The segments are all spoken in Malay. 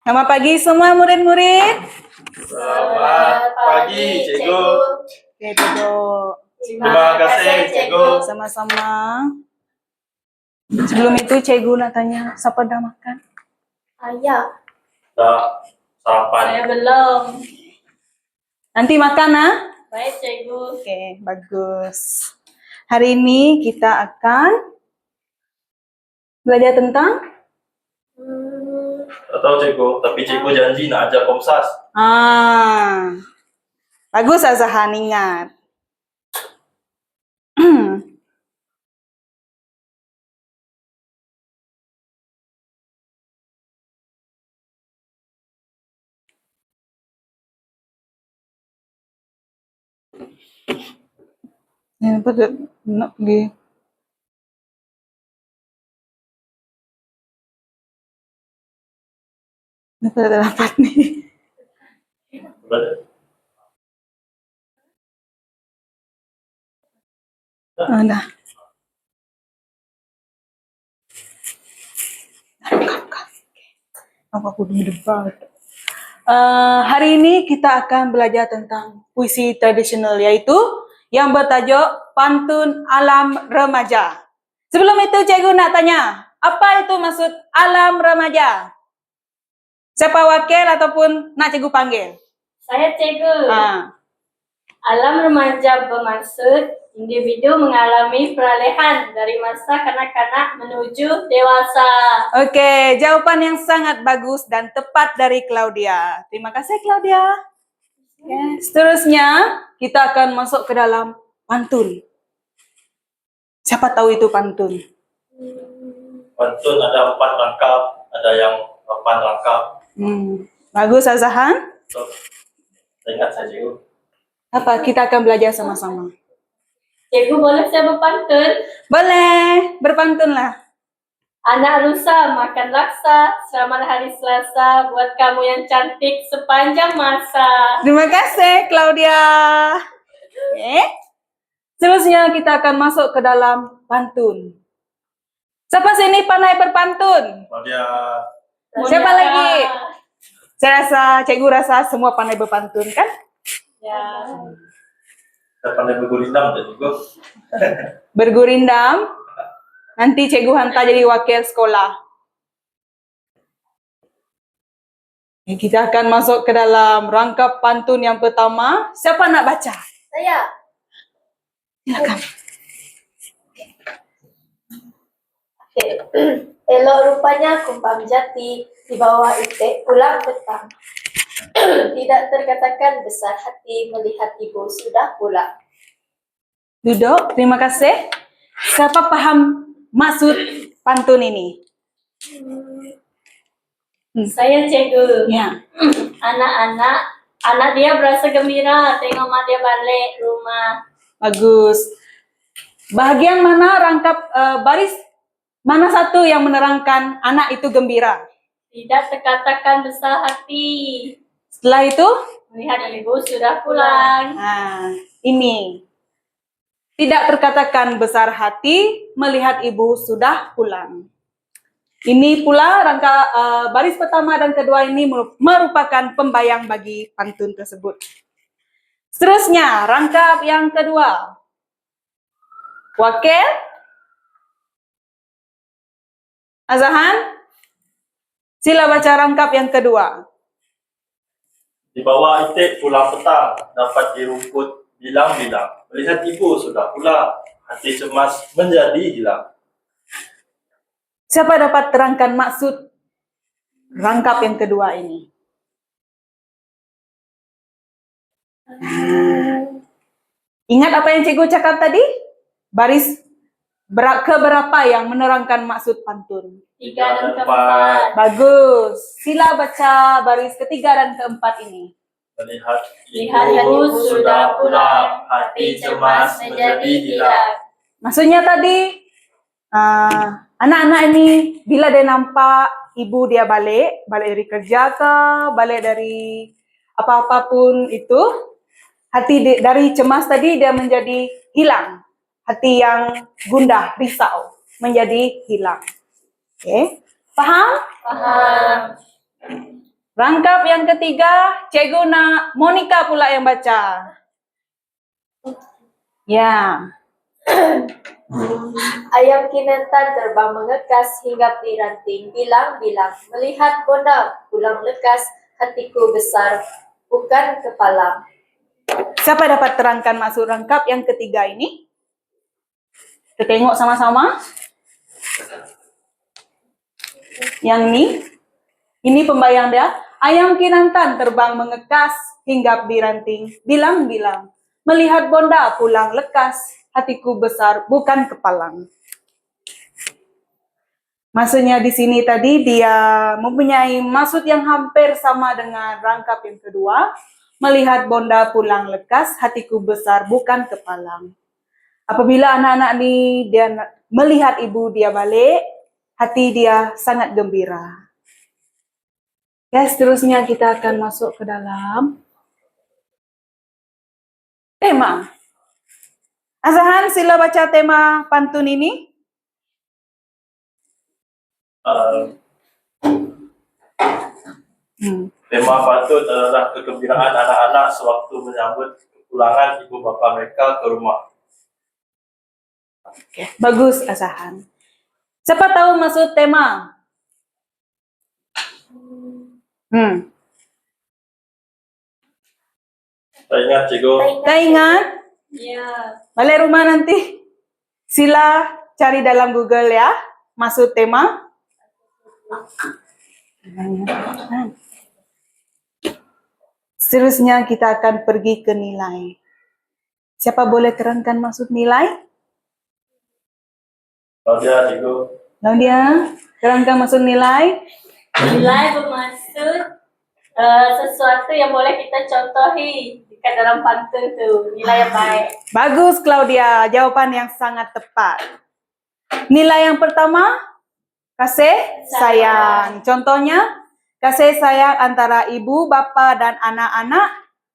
Selamat pagi semua murid-murid. Selamat pagi, Cikgu. Oke, duduk. Terima kasih, Cikgu. Sama-sama. Sebelum itu, Cikgu nak tanya, siapa dah makan? Ayah. Tak sarapan. Saya belum. Nanti makan, ah? Baik, Cikgu. Oke, bagus. Hari ini kita akan belajar tentang Tak tahu, Cikgu. Tapi Cikgu janji nak ajar Komsas. bagus Azahan, ingat. Ya, betul. Nak pergi. Nak ada rapat nih. Dah. Apa aku di depan? Hari ini kita akan belajar tentang puisi tradisional, yaitu yang bertajuk Pantun Alam Remaja. Sebelum itu, Cikgu nak tanya, apa itu maksud alam remaja? Siapa wakil ataupun nak Cikgu panggil? Saya, Cikgu. Alam remaja bermaksud individu mengalami peralihan dari masa kanak-kanak menuju dewasa. Oke, jawapan yang sangat bagus dan tepat dari Claudia. Terima kasih, Claudia. Oke, seterusnya kita akan masuk ke dalam pantun. Siapa tahu itu pantun? Pantun ada 4 rangkap, ada yang 8 rangkap. Bagus, Azahan. So, ingat saya, Cikgu. Apa? Kita akan belajar sama-sama. Cikgu, boleh saya berpantun? Boleh, berpantunlah. Anak rusa makan laksa, selamat hari Selasa, buat kamu yang cantik sepanjang masa. Terima kasih, Claudia. Oke. Seterusnya kita akan masuk ke dalam pantun. Siapa sini pandai berpantun? Claudia. Siapa lagi? Saya rasa, Cikgu rasa semua pandai berpantun, kan? Ya. Saya pandai bergurindam, Cikgu. Bergurindam. Nanti Cikgu hantar jadi wakil sekolah. Kita akan masuk ke dalam rangkap pantun yang pertama. Siapa nak baca? Saya. Silakan. Elok rupanya kumpang jati, di bawah itik pulang petang. Tidak terkatakan besar hati melihat ibu sudah pulang. Duduk, terima kasih. Siapa paham maksud pantun ini? Saya, Cikgu. Ya. Anak dia berasa gembira tengok mak dia balik rumah. Bagus. Bahagian mana rangkap baris mana satu yang menerangkan anak itu gembira? Tidak terkatakan besar hati Setelah itu? melihat ibu sudah pulang. Ini. Tidak terkatakan besar hati melihat ibu sudah pulang. Ini pula rangka baris pertama dan kedua ini merupakan pembayang bagi pantun tersebut. Seterusnya, rangkap yang kedua. Wakil? Azahan? Sila baca rangkap yang kedua. Di bawah itik pulang petang, dapat dirumput bilang-bilang. Melihat ibu sudah pulang, hati cemas menjadi hilang. Siapa dapat terangkan maksud rangkap yang kedua ini? Ingat apa yang Cikgu cakap tadi? Baris keberapa yang menerangkan maksud pantun? 3 dan 4. Bagus. Sila baca baris ketiga dan keempat ini. Melihat ibu sudah pulang, hati cemas menjadi hilang. Maksudnya tadi, anak-anak ini bila dia nampak ibu dia balik dari kerja ke, balik dari apa-apapun itu, hati dari cemas tadi dia menjadi hilang. Hati yang gundah, risau, menjadi hilang. Oke, paham? Paham. Rangkap yang ketiga, Cikgu Monica pula yang baca. Ya. Ayam kinantan terbang mengekas hingga di ranting. Bilang-bilang, melihat bonda pulang lekas, hatiku besar, bukan kepala. Siapa dapat terangkan maksud rangkap yang ketiga ini? Kita tengok sama-sama. Yang ini pembayang dia. Ayam kinantan terbang mengekas, hinggap di ranting. Bilang-bilang, melihat bonda pulang lekas, hatiku besar, bukan kepalang. Maksudnya di sini tadi dia mempunyai maksud yang hampir sama dengan rangkap yang kedua. Melihat bonda pulang lekas, hatiku besar, bukan kepalang. Apabila anak-anak ni dia melihat ibu dia balik, hati dia sangat gembira. Ya, seterusnya kita akan masuk ke dalam tema. Azahan, sila baca tema pantun ini. Tema pantun adalah kegembiraan anak-anak sewaktu menyambut kepulangan ibu bapa mereka ke rumah. Oke, bagus Azahan. Siapa tahu maksud tema? Saya ingat cikgu. Tak ingat? Ya. Balik rumah nanti. Sila cari dalam Google ya, maksud tema. Seterusnya kita akan pergi ke nilai. Siapa boleh terangkan maksud nilai? Claudia, cikgu. Claudia, terangkan maksud nilai. Nilai bermaksud sesuatu yang boleh kita contohi dekat dalam pantun tu. Nilai yang baik. Bagus Claudia, jawapan yang sangat tepat. Nilai yang pertama, kasih sayang. Contohnya, kasih sayang antara ibu, bapa, dan anak-anak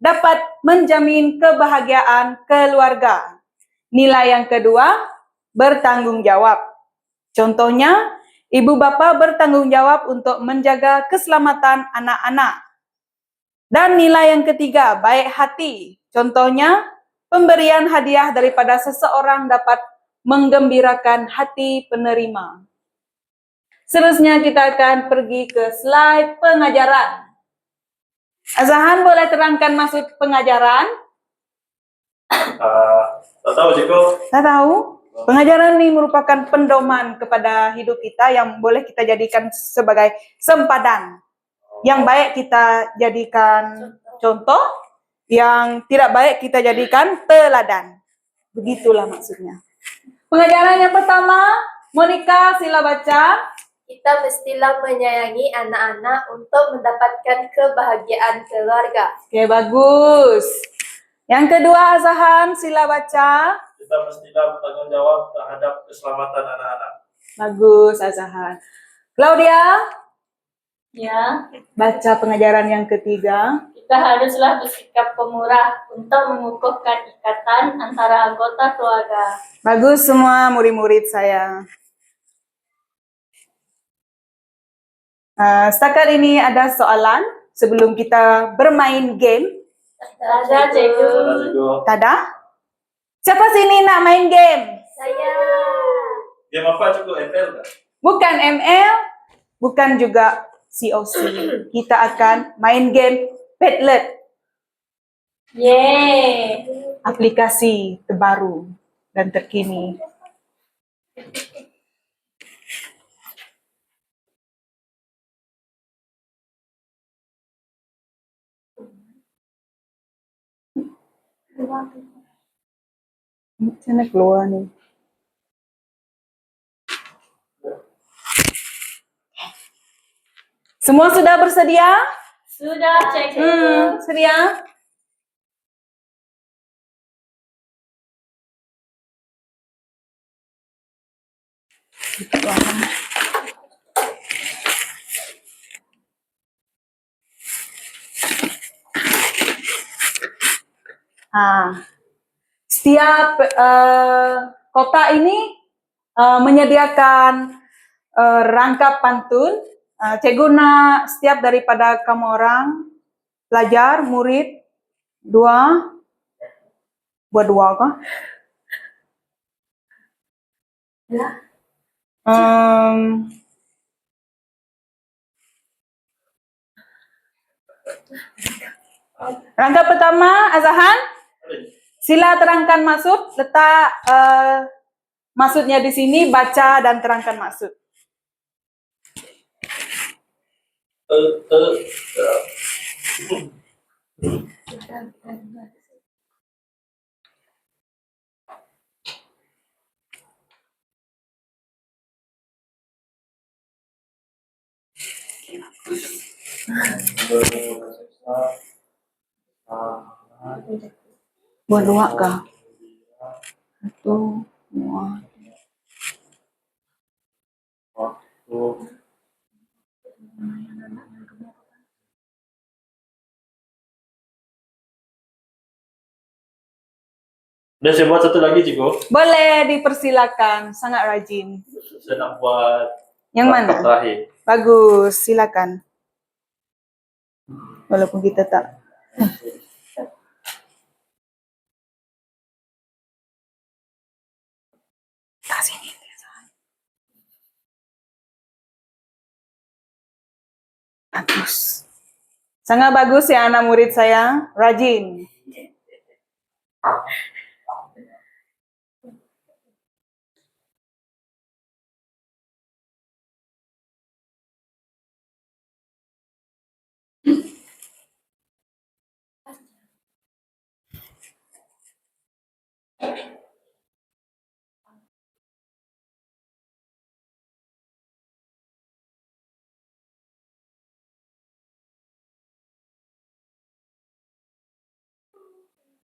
dapat menjamin kebahagiaan keluarga. Nilai yang kedua, bertanggung jawab. Contohnya, ibu bapa bertanggung jawab untuk menjaga keselamatan anak-anak. Dan nilai yang ketiga, baik hati. Contohnya, pemberian hadiah daripada seseorang dapat menggembirakan hati penerima. Seterusnya kita akan pergi ke slide pengajaran. Azahan boleh terangkan maksud pengajaran? Tak tahu cikgu. Tak tahu. Pengajaran ini merupakan pendoman kepada hidup kita yang boleh kita jadikan sebagai sempadan. Yang baik kita jadikan contoh, yang tidak baik kita jadikan teladan. Begitulah maksudnya. Pengajaran yang pertama, Monica sila baca. Kita mestilah menyayangi anak-anak untuk mendapatkan kebahagiaan keluarga. Oke, bagus. Yang kedua, Azahan sila baca. Kita mestilah bertanggung jawab terhadap keselamatan anak-anak. Bagus, Azahan. Claudia, Ya, baca pengajaran yang ketiga. kita haruslah bersikap pemurah untuk mengukuhkan ikatan antara anggota keluarga. Bagus semua murid-murid saya. Setakat ini ada soalan sebelum kita bermain game. Ada cikgu. Ada cikgu. Tak ada? Siapa sini nak main game? Saya. Game apa cikgu? ML kan? Bukan ML, bukan juga COC. Kita akan main game Padlet, Yeay. aplikasi terbaru dan terkini. Sana keluar nih. Semua sudah bersedia? Sudah cikgu. Sedia? Setiap kota ini menyediakan rangkap pantun Cikgu nak setiap daripada kamu orang pelajar, murid, buat dua kah? Ya. Rangka pertama, Azahan, sila terangkan maksud, letak maksudnya di sini, baca dan terangkan maksud. Buat dua kah? Satu, dua. Udah saya buat satu lagi, Cikgu. Boleh, dipersilakan. Sangat rajin. Saya nak buat Yang mana? rangkap terakhir. Bagus, silakan. Walaupun kita tak. Tak sini. Bagus. Sangat bagus ya anak murid saya. Rajin.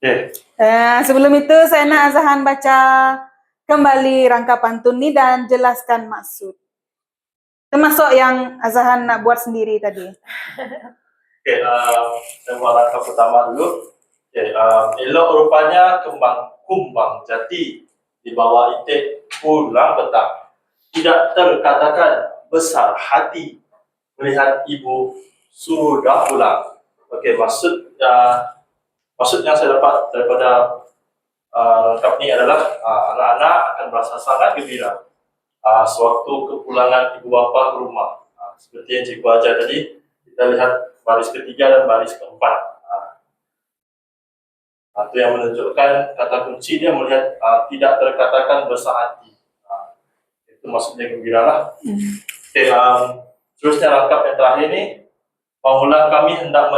Okay. Sebelum itu saya nak Azahan baca kembali rangka pantun ni dan jelaskan maksud. Termasuk yang Azahan nak buat sendiri tadi. Okay, saya buat rangkap pertama dulu. Okay, elok rupanya kumbang jati di bawah itik pulang petang. Tidak terkatakan besar hati melihat ibu sudah pulang. Okay, maksud yang saya dapat daripada rangkap ini adalah anak-anak akan merasa sangat gembira sewaktu kepulangan ibu bapa ke rumah. Seperti yang cikgu ajar tadi, kita lihat baris ketiga dan baris keempat. Itu yang menunjukkan kata kunci dia melihat tidak terkatakan besar hati. Itu maksudnya gembira lah. Okay, terusnya rangkap yang terakhir ini, maulah kami hendak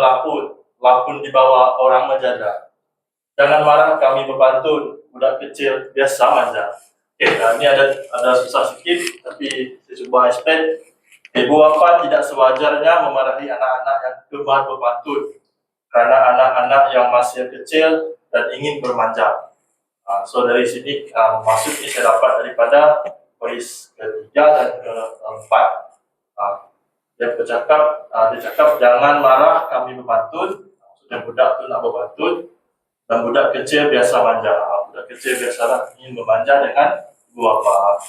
lapun di bawah orang menjanda. Jangan marah kami berpantun, budak kecil biasa manja. Okay, ini ada susah sikit, tapi saya cuba explain. Ibu bapa tidak sewajarnya memarahi anak-anak yang gemar berpantun karena anak-anak yang masih kecil dan ingin bermanja. So dari sini maksud ini saya dapat daripada baris ketiga dan keempat. Dia cakap jangan marah kami berpantun, maksudnya budak tu nak berpantun, dan budak kecil biasa manja. Budak kecil biasalah ingin bermanja dengan ibu bapa.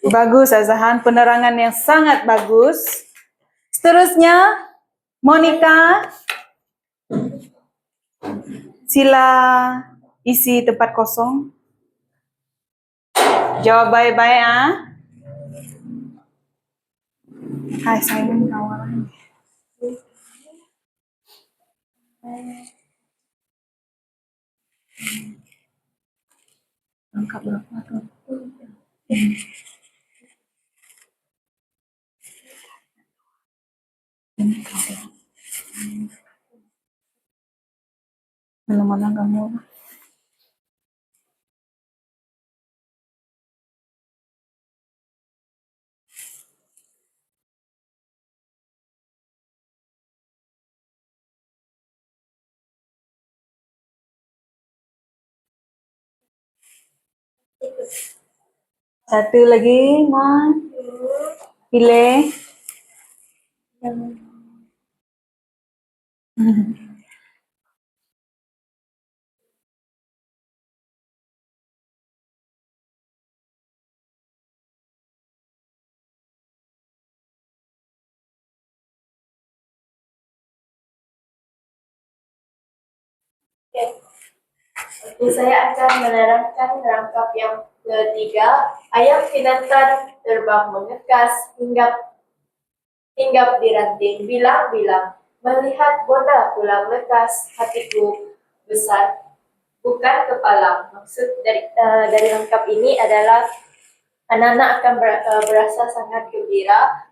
Bagus Azahan, penerangan yang sangat bagus. Seterusnya, Monica, sila isi tempat kosong. Jawab baik-baik Hai, saya mau tawaran. Angka berapa tuh? Mana-mana kamu? Satu lagi, Mon. Pilih. Oke, saya akan menerangkan rangkap yang ketiga. Ayam kinantan terbang mengekas hinggap di ranting, bilang-bilang, melihat bonda pulang lekas, hatiku besar, bukan kepala. Maksud dari rangkap ini adalah anak-anak akan berasa sangat gembira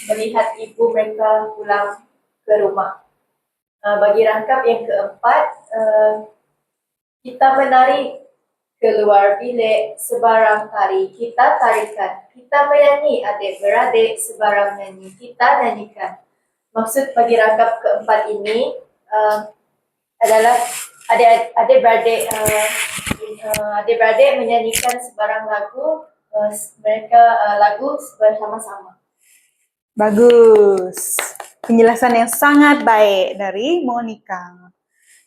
melihat ibu mereka pulang ke rumah. Bagi rangkap yang keempat, kita menari keluar bilik sebarang tari, kita tarikan. Kita menyanyi adik-beradik sebarang nyanyi, kita nyanyikan. Maksud bagi rangkap keempat ini adalah adik-beradik menyanyikan sebarang lagu, lagu bersama-sama. Bagus. Penjelasan yang sangat baik dari Monica.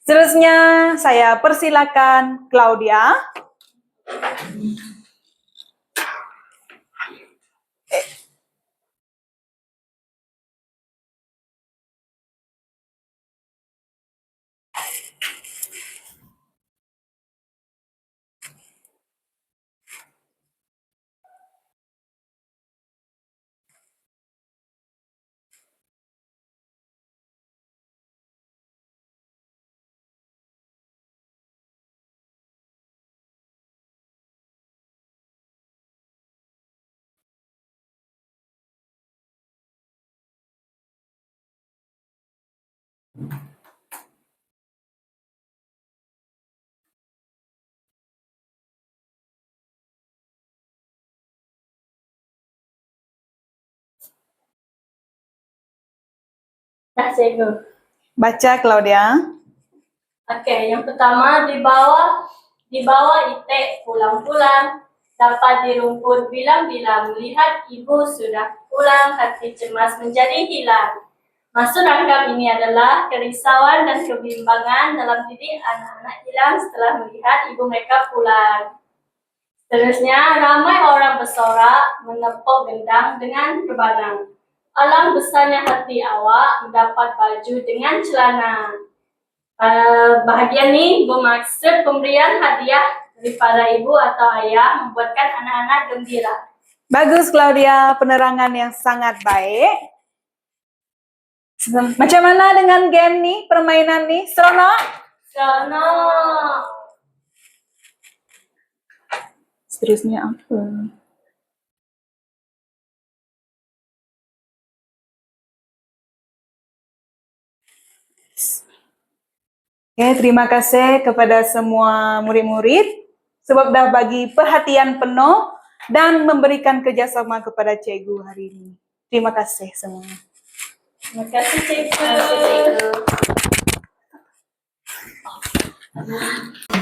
Seterusnya saya persilakan Claudia. Nah, cikgu. Baca Claudia. Oke, yang pertama di bawah itik pulang-pulang, dapat di rumput bilang-bilang, melihat ibu sudah pulang, hati cemas menjadi hilang. Maksud rangkap ini adalah kerisauan dan kebimbangan dalam diri anak-anak hilang setelah melihat ibu mereka pulang. Seterusnya, ramai orang bersorak menepuk gendang dengan rebanan. Alang besarnya hati awak mendapat baju dengan celana. Bahagian ini bermaksud pemberian hadiah daripada ibu atau ayah membuatkan anak-anak gembira. Bagus Claudia, penerangan yang sangat baik. Macam mana dengan game nih, permainan nih? Seronok? Seronok. Seterusnya apa? Oke, terima kasih kepada semua murid-murid sebab dah bagi perhatian penuh dan memberikan kerjasama kepada cikgu hari ini. Terima kasih semua. Terima kasih, cikgu. Terima kasih, cikgu.